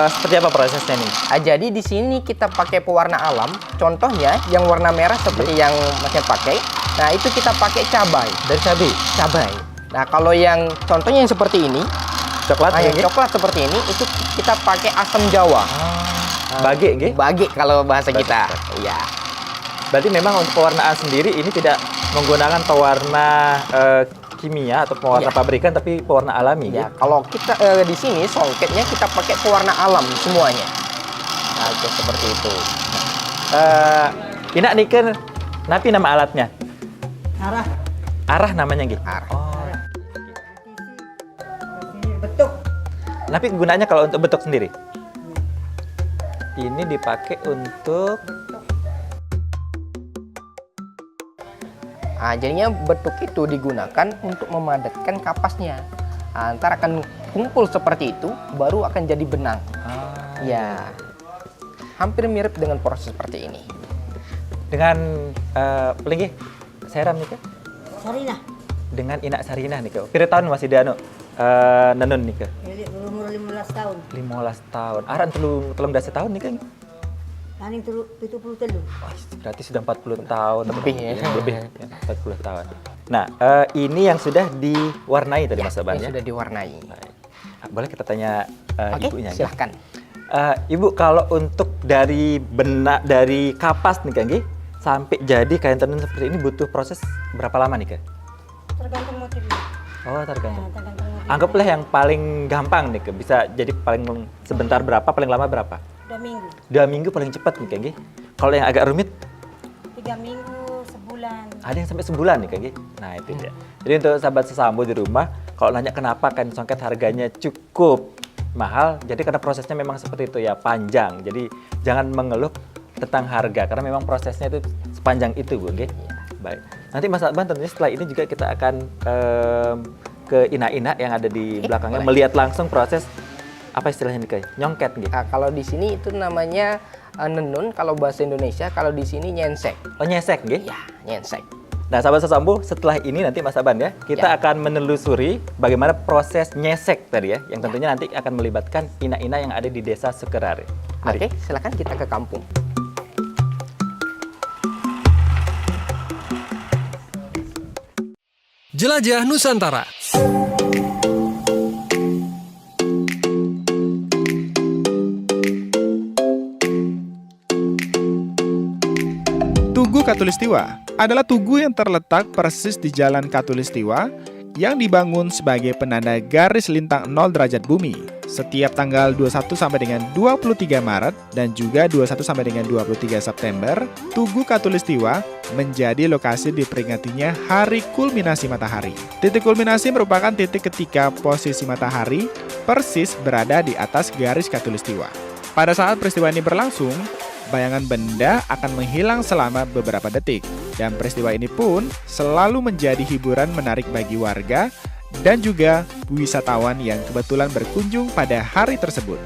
seperti apa prosesnya nih? Jadi di sini kita pakai pewarna alam. Contohnya yang warna merah seperti yang Masnya pakai. Nah, itu kita pakai cabai. Dari cabai. Cabai. Nah, kalau yang contohnya yang seperti ini, Coklat, yang ya, coklat seperti ini, itu kita pakai asam jawa. Bage, nggih? Bage kalau bahasa kita. Iya. Berarti memang untuk pewarnaan sendiri ini tidak menggunakan pewarna kimia atau pewarna Iya. pabrikan, tapi pewarna alami, Ya, nggih? kalau kita di sini songketnya kita pakai pewarna alam semuanya. Nah, itu seperti itu. Ina nih kan, napi nama alatnya? Arah Arah namanya, nggih? Arah. Oh. betuk. Tapi gunanya kalau untuk betuk sendiri? Ini dipakai untuk Jadinya betuk itu digunakan untuk memadatkan kapasnya. Ntar akan kumpul seperti itu, baru akan jadi benang. Ya, hampir mirip dengan proses seperti ini. dengan pelinggi seram nih, Kak? Sarina. Dengan Ina Sarina nih, Kak. Pira tahun masih dia nenun nih, Kak? Umur 15 tahun. 15 tahun. Aran telung dasa tahun nih, Kak? Naning 73. Berarti sudah 40 tahun. Lebih, ya. Lebih, ya, 40 tahun. Nah, ini yang sudah diwarnai tadi, Mas Aban, Ini ya? sudah diwarnai. Baik. Boleh kita tanya Oke, ibunya? ya? silahkan. Ibu, kalau untuk dari dari kapas nih, Kak, nggih, sampai jadi kain tenun seperti ini butuh proses berapa lama nih, Kak? Tergantung motifnya. Oh, tergantung. Tergantung motif. Anggaplah yang paling gampang nih, Kak. Bisa jadi paling sebentar berapa, paling lama berapa? 2 minggu, 2 minggu paling cepat nih, Kak, nggih. Kalau yang agak rumit, 3 minggu, sebulan. ada yang sampai sebulan nih, Kak, nggih. Nah, itu dia. Jadi untuk sahabat sesambo di rumah, kalau nanya kenapa kain songket harganya cukup mahal, jadi karena prosesnya memang seperti itu ya, panjang. Jadi jangan mengeluh tentang harga, karena memang prosesnya itu sepanjang itu, Bu, nggih. Baik. Nanti Mas Aban tentunya setelah ini juga kita akan ke ina-ina yang ada di belakangnya, boleh. melihat langsung proses apa istilahnya nih, Kak? Nyongket nggih. Kalau di sini itu namanya nenun kalau bahasa Indonesia, kalau di sini nyensek. Oh, nyesek nggih. Ya, nyensek. Nah, sahabat sesambo, setelah ini nanti Mas Aban ya, kita Ya. akan menelusuri bagaimana proses nyesek tadi ya, yang tentunya nanti akan melibatkan ina-ina yang ada di Desa Sukerare. Mari. Oke, silakan kita ke kampung. Jelajah Nusantara. Tugu Katulistiwa adalah tugu yang terletak persis di Jalan Katulistiwa yang dibangun sebagai penanda garis lintang 0 derajat bumi setiap tanggal 21 sampai dengan 23 Maret dan juga 21 sampai dengan 23 September. Tugu Katulistiwa menjadi lokasi diperingatinya Hari Kulminasi Matahari. Titik kulminasi merupakan titik ketika posisi matahari persis berada di atas garis Katulistiwa. Pada saat peristiwa ini berlangsung, bayangan benda akan menghilang selama beberapa detik. Dan peristiwa ini pun selalu menjadi hiburan menarik bagi warga dan juga wisatawan yang kebetulan berkunjung pada hari tersebut.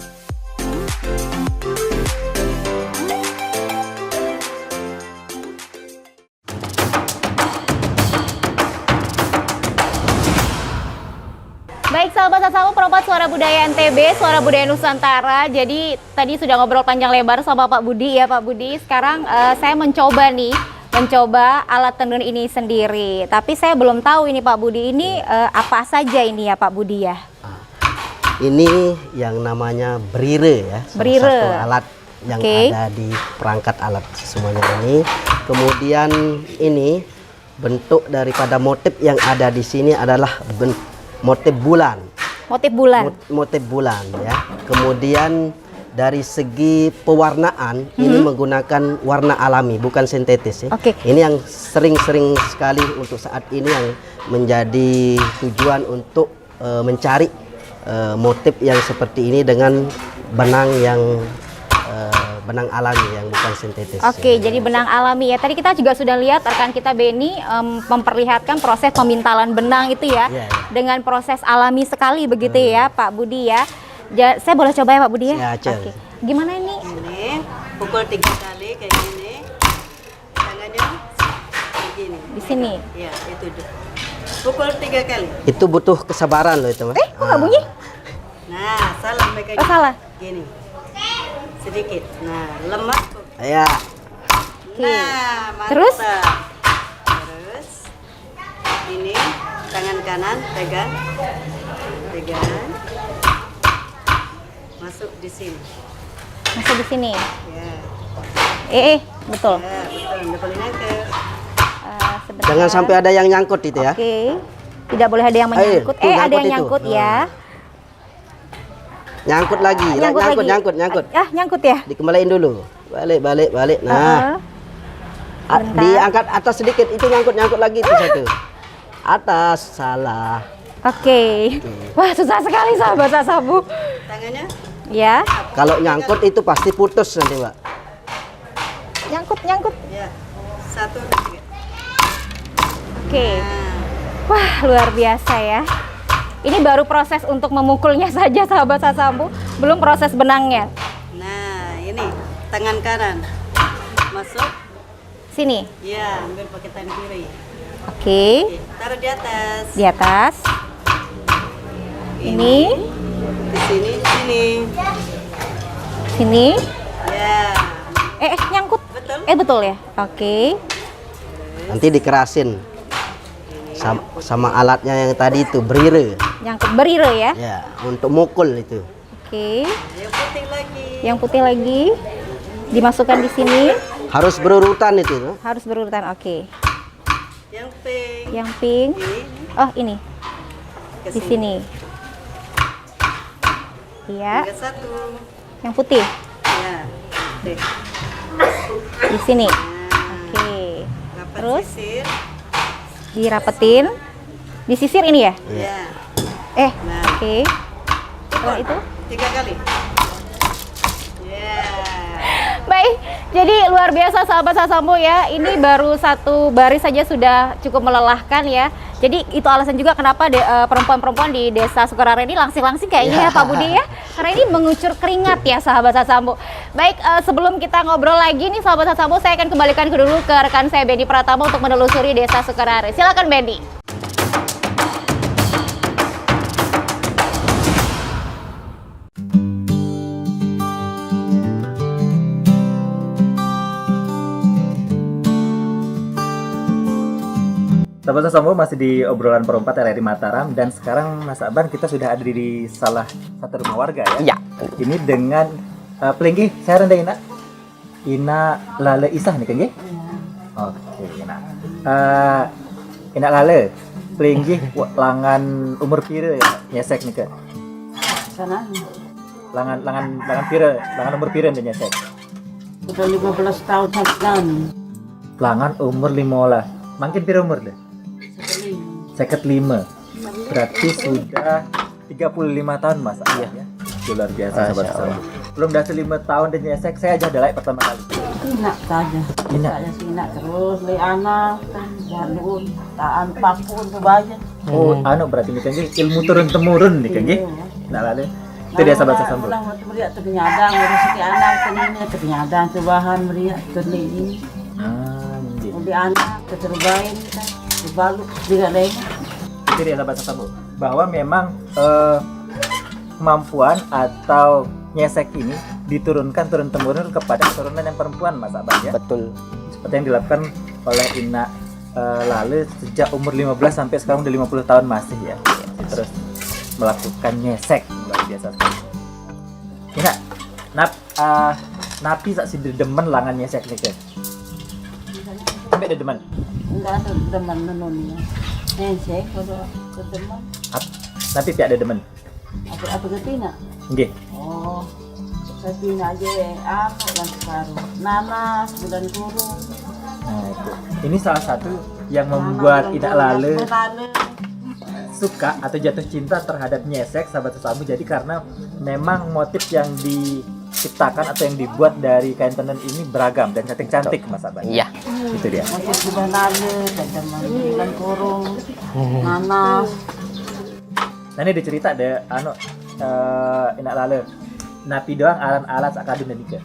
Baik sahabat Sasamu, perempat Suara Budaya NTB, Suara Budaya Nusantara. Jadi tadi sudah ngobrol panjang lebar sama Pak Budi ya Pak Budi. Sekarang saya mencoba alat tenun ini sendiri. Tapi saya belum tahu ini Pak Budi ini apa saja ini ya Pak Budi ya. Ini yang namanya berire ya, salah Berire. satu alat yang Oke. ada di perangkat alat semuanya ini. Kemudian ini bentuk daripada motif yang ada di sini adalah motif bulan. Motif bulan. Motif bulan ya. Kemudian dari segi pewarnaan ini menggunakan warna alami bukan sintetis ya. Oke. Ini yang sering-sering sekali untuk saat ini yang menjadi tujuan untuk mencari motif yang seperti ini dengan benang yang benang alami yang bukan sintetis. Oke, jadi benang alami ya. Tadi kita juga sudah lihat rekan kita Benny memperlihatkan proses pemintalan benang itu ya, Iya, iya. dengan proses alami sekali begitu ya, Pak Budi ya. Saya boleh coba ya Pak Budi ya? Ya, Cel. Oke. Gimana ini? Ini pukul 3 kali kayak gini. Tangannya begini. Di sini. Ya, itu deh. Pukul 3 kali. Itu butuh kesabaran loh itu, Mas. Kok nggak bunyi? Nah, salah mereka. Oh, salah. Gini. Sedikit. Nah, lemah. Ya. Oke. Nah, mantap. Terus? Terus ini tangan kanan pegang. Pegang. Masuk di sini. Masuk di sini. Ya. Betul. Ya, betul. Nggak boleh nangkep. Sebentar. Jangan sampai ada yang nyangkut itu ya. Oke. Tidak boleh ada yang menyangkut. tuh, Ada nyangkut yang itu. nyangkut ya. Nyangkut lagi. Nyangkut Nyangkut, lagi. nyangkut. Ah, nyangkut ya? Dikembaliin dulu. Balik. Nah. Bentar. Diangkat atas sedikit itu nyangkut lagi itu satu. Atas salah. Oke. Wah, susah sekali sahabat Sasabu. Tangannya Ya, Kalau nyangkut itu pasti putus nanti, Mbak. nyangkut. ya. 1, 2, 3. Oke. Nah. Wah, luar biasa ya. Ini baru proses untuk memukulnya saja sahabat Sasabu, belum proses benangnya. Nah, ini tangan kanan. Masuk. Sini. Ya, ambil pakai tangan kiri. Oke. Oke, taruh di atas. Di atas. Ini. Di sini, di sini. Sini. Ya. Nyangkut. Betul. Betul ya. Oke. Nanti dikerasin. Sama alatnya yang tadi itu berire. Nyangkut berire ya. Ya, untuk mukul itu. Oke. Yang putih lagi. Yang putih lagi dimasukkan di sini. Harus berurutan itu. No? Harus berurutan. Oke. Yang pink. Yang pink. Ini Oh, ini. ke Di sini. Iya. Tinggal 1. Yang putih Ya. Oke. di sini. Nah, Oke. rapat Terus? sisir. Dirapetin. Disisir ini ya? Ya. Nah. Oke. Setelah itu? 3 kali. Ya. Baik, jadi luar biasa sahabat Sasambo ya. Ini baru satu baris saja sudah cukup melelahkan ya. Jadi itu alasan juga kenapa perempuan-perempuan di Desa Sukarare ini langsing-langsing kayaknya ya Pak Budi ya. Karena ini mengucur keringat ya sahabat Sasambo. Baik, sebelum kita ngobrol lagi nih sahabat Sasambo, saya akan kembalikan dulu ke rekan saya Benny Pratama untuk menelusuri Desa Sukarare. Silakan Benny. Sahabat Sasambo, masih di obrolan perempat RRI Mataram, dan sekarang Mas Aban kita sudah ada di salah satu rumah warga ya. Iya. Ini dengan pelinggi saya rendah Ina Lale Isah nih kan nggih? Oke, Ina. Ina Lale pelinggi langan umur pira ya nyesek nih kan? Sana Langan pira, langan umur pira dia nyesek? udah 15 tahun kan. Langan umur 15. Makin pira umur deh? 55. Berarti sudah 35 tahun Mas. Iya. Luar biasa sahabat Sasambo. Belum dah 5 tahun dan nyesek, saya aja adalah pertama kali. Enak saja. Enak. Saya sih enak terus li anak kan jalur taan papun tuh banyak. Oh, anu berarti nih kan ilmu turun temurun nih kan nggih. Nah, lalu itu dia sahabat Sasambo. Ulang waktu meriak ternyadang rezeki anak tenine ternyadang cobahan meriak terlini. Nggih. Di anak keterbaik kita dibalut tidak lain. Itu dia sahabat Sasambo. Bahwa memang kemampuan atau nyesek ini diturunkan turun temurun kepada keturunan yang perempuan Mas Aban ya. Betul. Seperti yang dilakukan oleh Ina Lale sejak umur 15 sampai sekarang udah 50 tahun masih ya. Terus melakukan nyesek, luar biasa sekali. Ina, napi sak si demen langan nyesek nih ke. Sampai ada demen. Enggak ada teman menonnya. Nesek kalau teman. Tapi tidak ada demen. Apa ketina? Nggih. Oh. Ketina aja anu kan separuh. Nanas, bulan kurung. Nah, itu. Ini salah satu yang membuat Ina Lale suka atau jatuh cinta terhadap nyesek sahabat sesambu. Jadi karena memang motif yang diciptakan atau yang dibuat dari kain tenun ini beragam dan cantik-cantik Mas Aban. Iya. Itu dia. Motif sebenarnya teman bulan kurung. Nanas. Nah ini dicerita ada Ina Lale napi doang aran alat sakadun dan nika.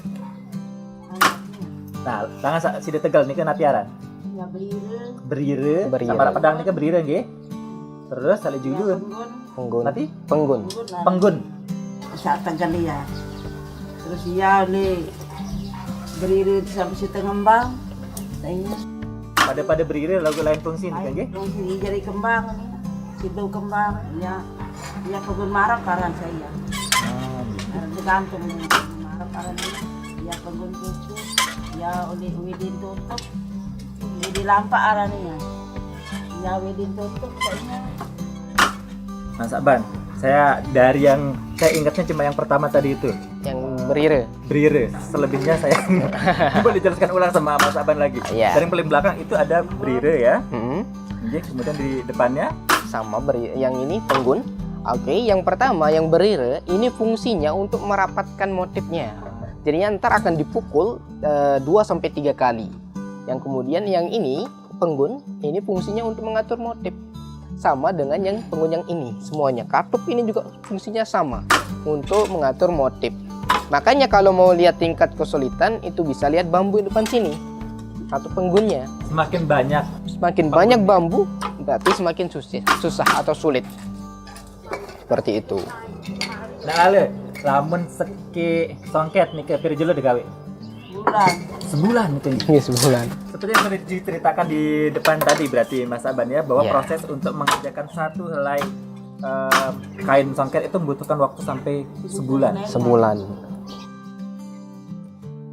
Nah, tangan sida tegal nika napi aran. Ya Berire. Berire. Sama pedang nika berire nggih. Terus sale julun. Penggun. Nanti Penggun. penggun. Saat tegal ya. Terus ya le berdiri sampai situ ngembang. Saya Pada berire lagu lain fungsi nika nggih. ini jadi kembang nih. Situ kembang ya. Ya kebun marah paran saya. Tergantung nih marah paran ini. Ya kebun tutup. Ya widin tutup. Widin lampa arannya. Ya widin tutup kayaknya. Mas Aban, saya dari yang saya ingatnya cuma yang pertama tadi itu. Yang berire. Berire. Selebihnya saya boleh dijelaskan ulang sama Mas Aban lagi. Iya. Dari yang paling belakang itu ada berire ya. Hmm. Nggih, kemudian di depannya Sama yang ini penggun. Oke, yang pertama yang berire ini fungsinya untuk merapatkan motifnya. Jadinya ntar akan dipukul 2-3 kali. Yang kemudian yang ini penggun ini fungsinya untuk mengatur motif. Sama dengan yang penggun yang ini semuanya. Katup ini juga fungsinya sama untuk mengatur motif. Makanya kalau mau lihat tingkat kesulitan itu bisa lihat bambu di depan sini. Satu penggunnya. semakin banyak. Semakin banyak bambu berarti semakin susah atau sulit. Seperti itu. Nah, Ale, lamun seki songket nih ke pirjelo digawe. Bulan. Sebulan itu. Ini sebulan. Seperti yang sudah diceritakan di depan tadi berarti Mas Aban ya bahwa Ya. proses untuk mengerjakan satu helai kain songket itu membutuhkan waktu sampai sebulan.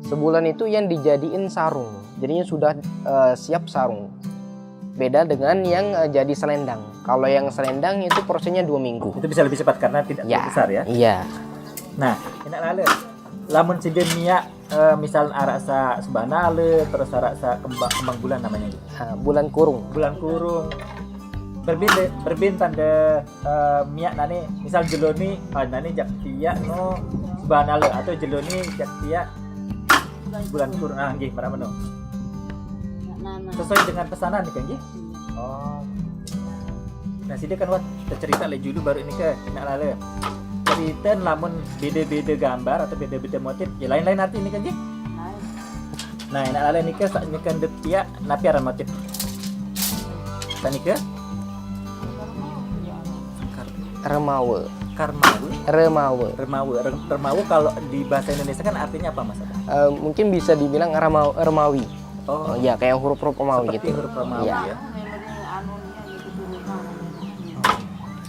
Sebulan itu yang dijadiin sarung. Jadinya sudah siap sarung. Beda dengan yang jadi selendang. Kalau yang selendang itu prosesnya 2 minggu. Itu bisa lebih cepat karena tidak terlalu besar ya. Iya. Nah, enak lale. Lamun sidemia misal arak sa sebanale terus arak sa kembang bulan namanya. Bulan kurung. Bulan kurung. Berbeda tanda miak nani misal jeloni nani jak tia no sebanale atau jeloni jak tia bulan kurung nggih para meno. Sesuai dengan pesanan nih kan nggih. Oh. Nah, sini kan wat cerita le dulu baru ini ke nak lale. Cerita lamun beda-beda gambar atau beda-beda motif, ya lain-lain arti ini kan nggih. Nah, nak lale nikah sak nikan depia napi aran motif. Sak nikah Remawe. Remawe kalau di bahasa Indonesia kan artinya apa Mas? Mungkin bisa dibilang Remawi. Oh, Ya kayak huruf-huruf Romawi seperti gitu. huruf Romawi Iya. ya.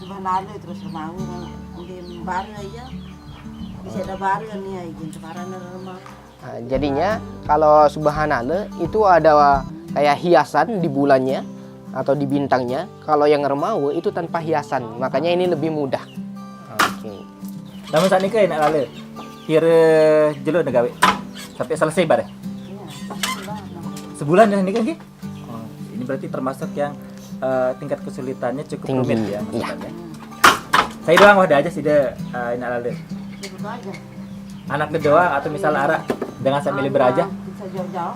Sebenarnya terus mau mungkin baru aja bisa ada baru nih ya izin sekarang rumah. Nah, jadinya kalau subhanallah itu ada kayak hiasan di bulannya atau di bintangnya. Kalau yang Remawe itu tanpa hiasan, makanya ini lebih mudah. Oke. Namun saat ini enak lale. Kira jelo gawe sampai selesai bare. Sebulan ya ini kan nggih? Oh, ini berarti termasuk yang tingkat kesulitannya cukup Tinggi. rumit ya Mas Iya. Aban ya. Saya doang wadah aja sih deh enak lale. Anak doang atau misal arak dengan saya milih beraja. Bisa jauh-jauh.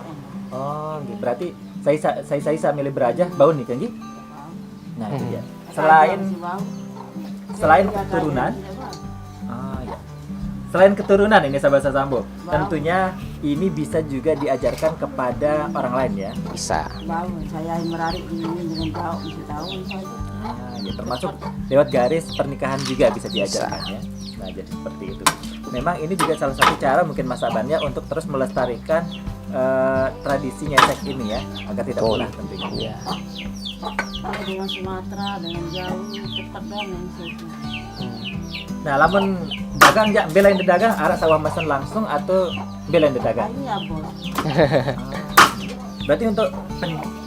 Oh, gitu. Berarti saya milih beraja bau nih kan nggih? Nah, itu dia. Selain keturunan, ya. Selain keturunan ini sahabat Sasambo, tentunya ini bisa juga diajarkan kepada orang lain ya. Bisa. Bau saya yang menarik ini dengan jauh bisa tahu saja. Nah, ya termasuk lewat garis pernikahan juga bisa diajarkan ya. Nah, jadi seperti itu. Memang ini juga salah satu cara mungkin Mas Aban ya untuk terus melestarikan tradisi nyesek ini ya, agar tidak punah tentunya. Iya. Kalau dengan Sumatera dengan jauh cepat dong yang situ. Nah, lamun dagang ya belain dagang arah sawah mesen langsung atau belen dagang. Iya, Bos. Berarti untuk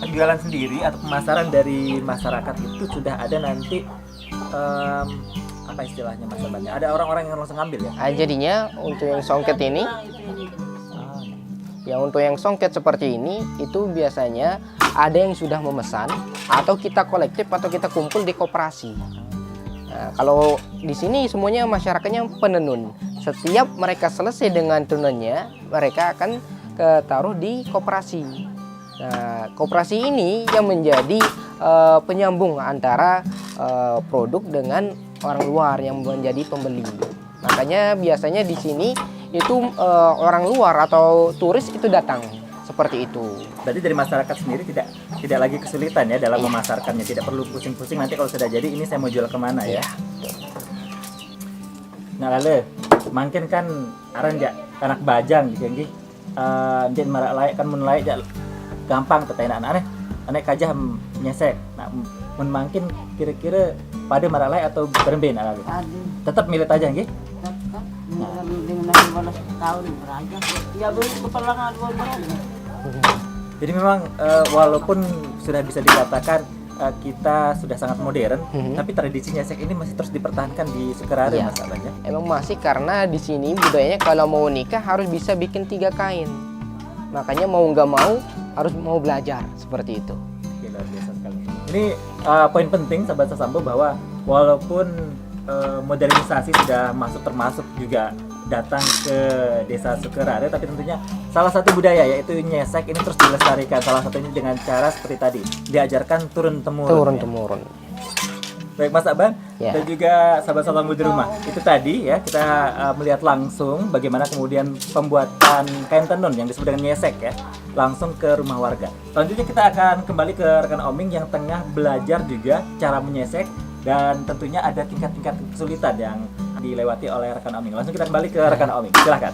penjualan sendiri atau pemasaran dari masyarakat itu sudah ada nanti apa istilahnya Mas Abang? Ada orang-orang yang langsung ngambil ya? Jadinya untuk yang songket ini, ya untuk yang songket seperti ini itu biasanya ada yang sudah memesan atau kita kolektif atau kita kumpul di koperasi. Nah, kalau di sini semuanya masyarakatnya penenun. Setiap mereka selesai dengan tenunnya, mereka akan taruh di koperasi. Nah, koperasi ini yang menjadi penyambung antara produk dengan orang luar yang menjadi pembeli. Makanya biasanya di sini itu orang luar atau turis itu datang seperti itu. Berarti dari masyarakat sendiri tidak lagi kesulitan ya dalam memasarkannya, tidak perlu pusing-pusing nanti kalau sudah jadi ini saya mau jual kemana ya. Nah lalu makin kan aran ja anak bajang gitu yang jadi marak layak kan mun layak ja gampang teteh aneh kajah nyesek. Nah mun makin kira-kira pada marak layak atau beremben lalu. Tetap milih aja nggih. Tetap dengan 15 tahun beraja. Ya beli kepelangan 2 beraja. Jadi memang walaupun sudah bisa dikatakan kita sudah sangat modern, tapi tradisi nyesek ini masih terus dipertahankan di Sukarare Mas Abang ya? Emang masih karena di sini budayanya kalau mau nikah harus bisa bikin 3 kain. Makanya mau nggak mau harus mau belajar seperti itu. Oke, luar biasa sekali. Ini poin penting sahabat Sasambo bahwa walaupun modernisasi sudah termasuk juga datang ke desa Sukarare, tapi tentunya salah satu budaya yaitu nyesek ini terus dilestarikan. Salah satunya dengan cara seperti tadi diajarkan turun-temurun. Turun-temurun. Baik Mas Abang dan juga sahabat-sahabat di rumah. Itu tadi ya kita melihat langsung bagaimana kemudian pembuatan kain tenun yang disebut dengan nyesek ya, langsung ke rumah warga. Selanjutnya kita akan kembali ke rekan Oming yang tengah belajar juga cara menyesek dan tentunya ada tingkat-tingkat kesulitan yang dilewati oleh rekan Oming. Langsung kita kembali ke rekan Oming. Silahkan.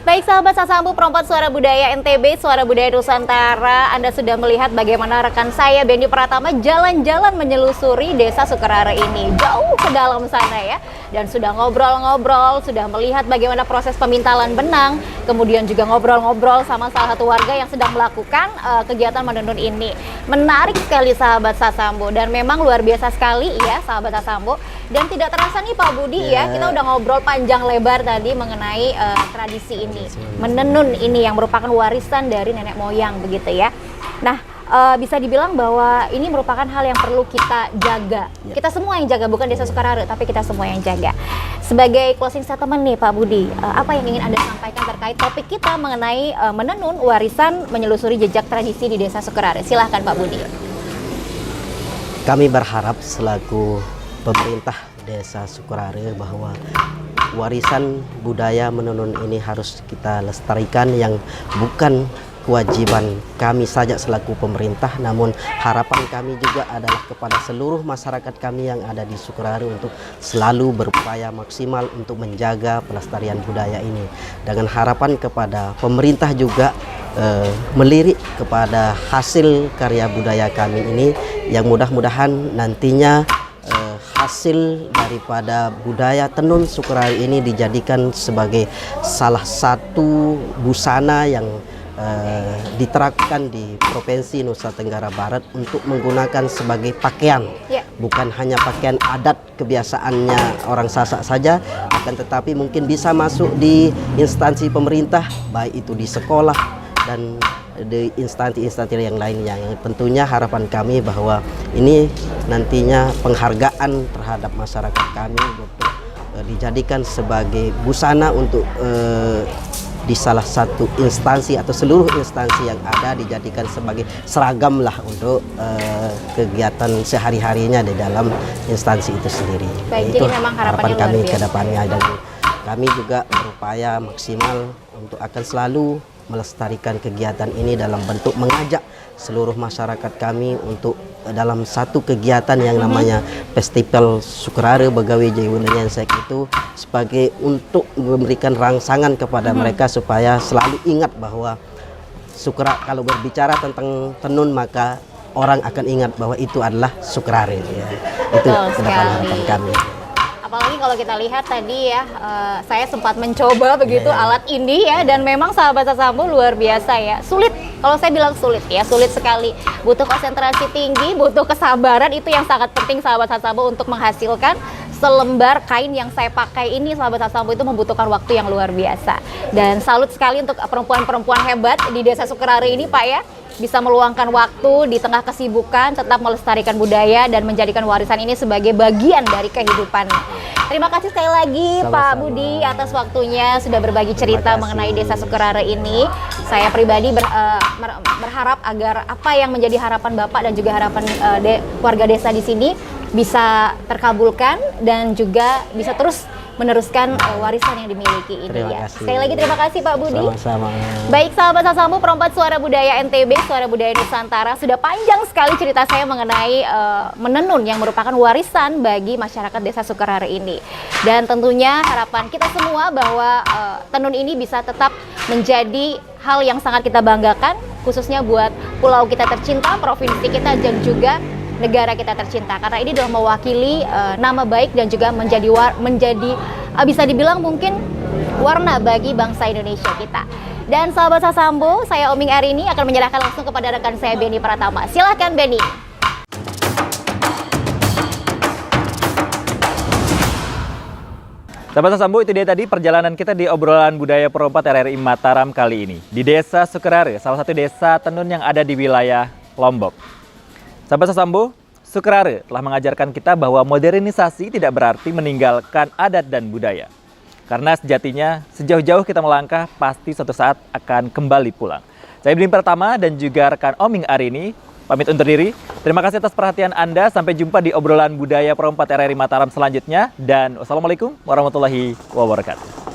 Baik sahabat Sasambu, perempat suara budaya NTB, suara budaya Nusantara. Anda sudah melihat bagaimana rekan saya Benny Pratama jalan-jalan menyelusuri desa Sukarare ini jauh ke dalam sana ya. Dan sudah ngobrol-ngobrol, sudah melihat bagaimana proses pemintalan benang. Kemudian juga ngobrol-ngobrol sama salah satu warga yang sedang melakukan kegiatan menenun ini. Menarik sekali sahabat Sasambu dan memang luar biasa sekali ya sahabat Sasambu. Dan tidak terasa nih Pak Budi ya, kita udah ngobrol panjang lebar tadi mengenai tradisi ini. Menenun ini yang merupakan warisan dari nenek moyang begitu ya. Nah, bisa dibilang bahwa ini merupakan hal yang perlu kita jaga. Kita semua yang jaga, bukan desa Sukarare, tapi kita semua yang jaga. Sebagai closing statement nih Pak Budi, apa yang ingin Anda sampaikan terkait topik kita mengenai menenun warisan menelusuri jejak tradisi di desa Sukarare? Silahkan Pak Budi. Kami berharap selaku pemerintah desa Sukarare bahwa warisan budaya menenun ini harus kita lestarikan, yang bukan kewajiban kami saja selaku pemerintah, namun harapan kami juga adalah kepada seluruh masyarakat kami yang ada di Sukarare untuk selalu berupaya maksimal untuk menjaga pelestarian budaya ini, dengan harapan kepada pemerintah juga melirik kepada hasil karya budaya kami ini, yang mudah-mudahan nantinya hasil daripada budaya tenun Sukarare ini dijadikan sebagai salah satu busana yang diterapkan di Provinsi Nusa Tenggara Barat untuk menggunakan sebagai pakaian, bukan hanya pakaian adat kebiasaannya orang Sasak saja, akan tetapi mungkin bisa masuk di instansi pemerintah, baik itu di sekolah dan di instansi-instansi yang lainnya. Yang tentunya harapan kami bahwa ini nantinya penghargaan terhadap masyarakat kami untuk dijadikan sebagai busana untuk di salah satu instansi atau seluruh instansi yang ada, dijadikan sebagai seragam lah untuk kegiatan sehari-harinya di dalam instansi itu sendiri. Baik, itu jadi memang harapan kami luar biasa ke depannya, dan kami juga berupaya maksimal untuk akan selalu melestarikan kegiatan ini dalam bentuk mengajak seluruh masyarakat kami untuk dalam satu kegiatan yang namanya Festival Sukarare Begawi Jaiwuna Nyesek itu, sebagai untuk memberikan rangsangan kepada mereka supaya selalu ingat bahwa kalau berbicara tentang tenun maka orang akan ingat bahwa itu adalah Sukarare ya. Itu harapan kami. apalagi kalau kita lihat tadi ya, saya sempat mencoba begitu alat ini ya, dan memang sahabat Sasambo luar biasa ya. Sulit, kalau saya bilang sulit ya, sulit sekali. Butuh konsentrasi tinggi, butuh kesabaran, itu yang sangat penting sahabat Sasambo untuk menghasilkan selembar kain yang saya pakai ini. Sahabat Sasambo itu membutuhkan waktu yang luar biasa. Dan salut sekali untuk perempuan-perempuan hebat di Desa Sukerare ini Pak ya, bisa meluangkan waktu di tengah kesibukan, tetap melestarikan budaya dan menjadikan warisan ini sebagai bagian dari kehidupan. Terima kasih sekali lagi Pak Budi atas waktunya sudah berbagi cerita mengenai Desa Sukerare ini. Saya pribadi berharap agar apa yang menjadi harapan Bapak dan juga harapan warga desa di sini bisa terkabulkan dan juga bisa terus meneruskan warisan yang dimiliki ini. Terima ya. kasih. Sekali lagi terima kasih Pak Budi. Sama-sama. Baik sahabat Sasambo, perempat suara budaya NTB, suara budaya Nusantara, sudah panjang sekali cerita saya mengenai menenun yang merupakan warisan bagi masyarakat Desa Sukerare ini. Dan tentunya harapan kita semua bahwa tenun ini bisa tetap menjadi hal yang sangat kita banggakan, khususnya buat pulau kita tercinta, provinsi kita, dan juga negara kita tercinta, karena ini adalah mewakili nama baik dan juga menjadi bisa dibilang mungkin warna bagi bangsa Indonesia kita. Dan sahabat Sasambo, saya Oming Arini akan menyerahkan langsung kepada rekan saya Beni Pratama. Silahkan Beni. Sahabat Sasambo, itu dia tadi perjalanan kita di obrolan budaya Perompat RRI Mataram kali ini di Desa Sukerare, salah satu desa tenun yang ada di wilayah Lombok. Sahabat Sasambo, Sukerare telah mengajarkan kita bahwa modernisasi tidak berarti meninggalkan adat dan budaya. Karena sejatinya sejauh-jauh kita melangkah pasti suatu saat akan kembali pulang. Saya Beni Pratama dan juga rekan Oming Arini pamit undur diri. Terima kasih atas perhatian Anda. Sampai jumpa di obrolan budaya Perompat RRI Mataram selanjutnya. Dan wassalamualaikum warahmatullahi wabarakatuh.